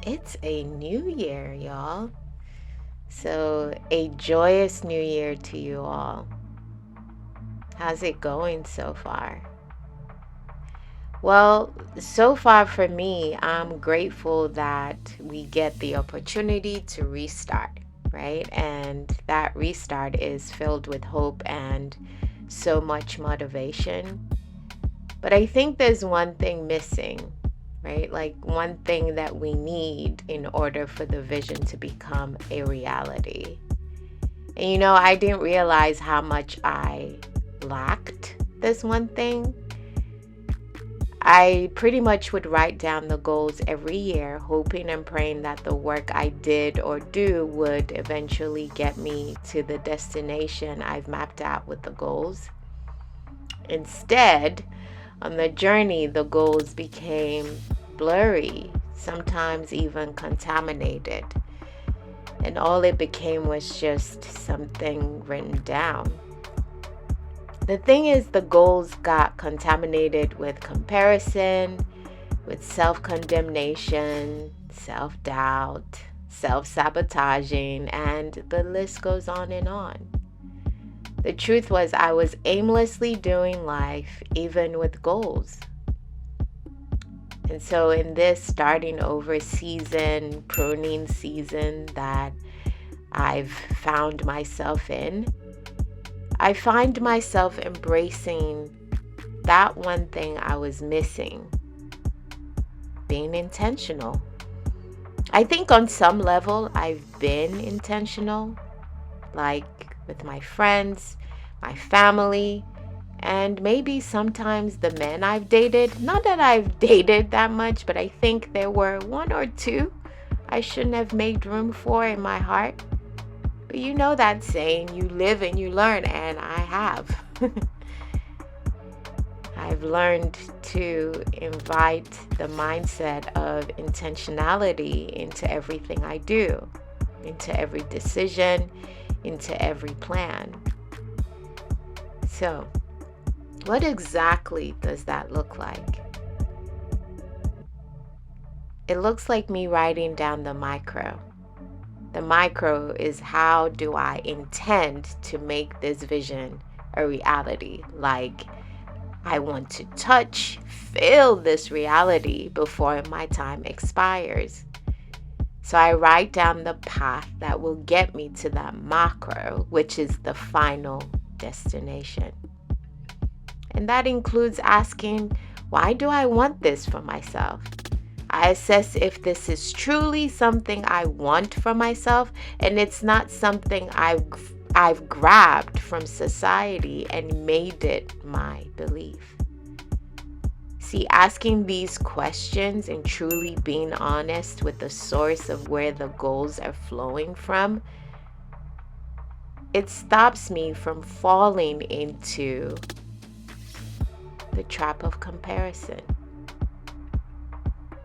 It's a new year, y'all. So, a joyous new year to you all. How's it going so far? Well, so far for me, I'm grateful that we get the opportunity to restart, right? And that restart is filled with hope and so much motivation. But I think there's one thing missing, right? Like one thing that we need in order for the vision to become a reality. And I didn't realize how much I lacked this one thing. I pretty much would write down the goals every year, hoping and praying that the work I did or do would eventually get me to the destination I've mapped out with the goals. Instead, on the journey, the goals became blurry, sometimes even contaminated. And all it became was just something written down. The thing is, the goals got contaminated with comparison, with self-condemnation, self-doubt, self-sabotaging, and the list goes on and on. The truth was, I was aimlessly doing life, even with goals. And so in this starting over season, pruning season that I've found myself in, I find myself embracing that one thing I was missing, being intentional. I think on some level I've been intentional, like with my friends, my family, and maybe sometimes the men I've dated. Not that I've dated that much, but I think there were one or two I shouldn't have made room for in my heart. But you know that saying, you live and you learn, and I have. I've learned to invite the mindset of intentionality into everything I do, into every decision, into every plan. So, what exactly does that look like? It looks like me writing down the micro. The micro is, how do I intend to make this vision a reality? Like, I want to touch, feel this reality before my time expires. So I write down the path that will get me to that macro, which is the final destination. And that includes asking, why do I want this for myself? I assess if this is truly something I want for myself, and it's not something I've grabbed from society and made it my belief. See, asking these questions and truly being honest with the source of where the goals are flowing from, it stops me from falling into the trap of comparison.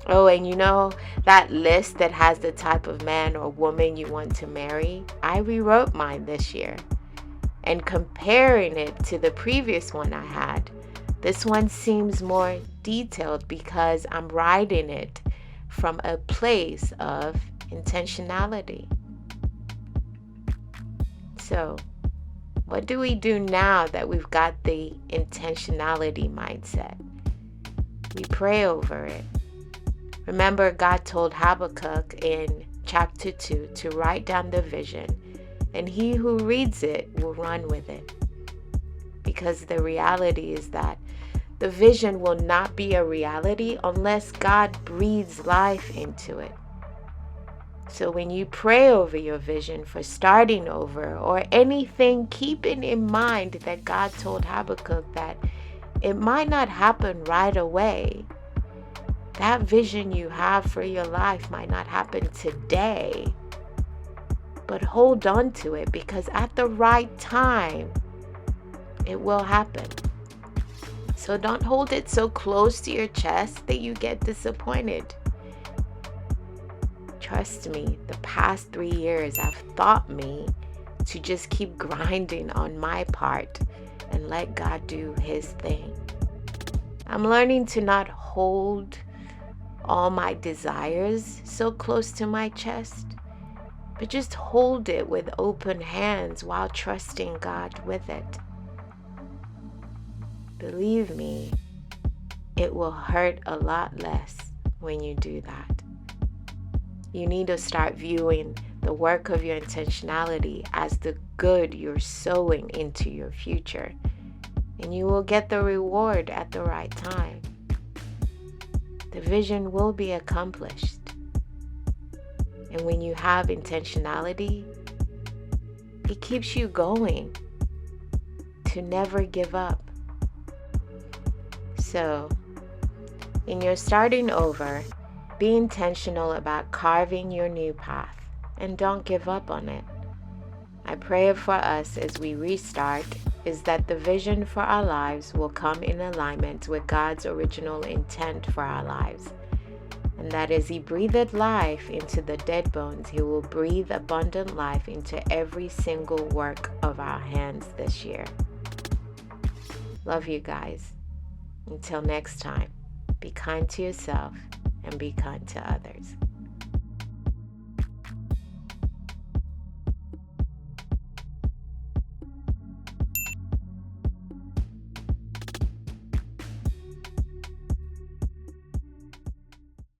Oh, and that list that has the type of man or woman you want to marry, I rewrote mine this year. And comparing it to the previous one I had, this one seems more detailed because I'm writing it from a place of intentionality. So, what do we do now that we've got the intentionality mindset? We pray over it. Remember, God told Habakkuk in chapter 2 to write down the vision, and he who reads it will run with it. Because the reality is that the vision will not be a reality unless God breathes life into it. So when you pray over your vision for starting over or anything, keeping in mind that God told Habakkuk that it might not happen right away. That vision you have for your life might not happen today, but hold on to it, because at the right time, it will happen. So don't hold it so close to your chest that you get disappointed. Trust me, the past 3 years have taught me to just keep grinding on my part and let God do his thing. I'm learning to not hold all my desires so close to my chest, but just hold it with open hands while trusting God with it. Believe me, it will hurt a lot less when you do that. You need to start viewing the work of your intentionality as the good you're sowing into your future, and you will get the reward at the right time. The vision will be accomplished. And when you have intentionality, it keeps you going to never give up. So, in your starting over, be intentional about carving your new path and don't give up on it. My prayer for us as we restart is that the vision for our lives will come in alignment with God's original intent for our lives, and that as He breathed life into the dead bones, He will breathe abundant life into every single work of our hands this year. Love you guys. Until next time, be kind to yourself and be kind to others.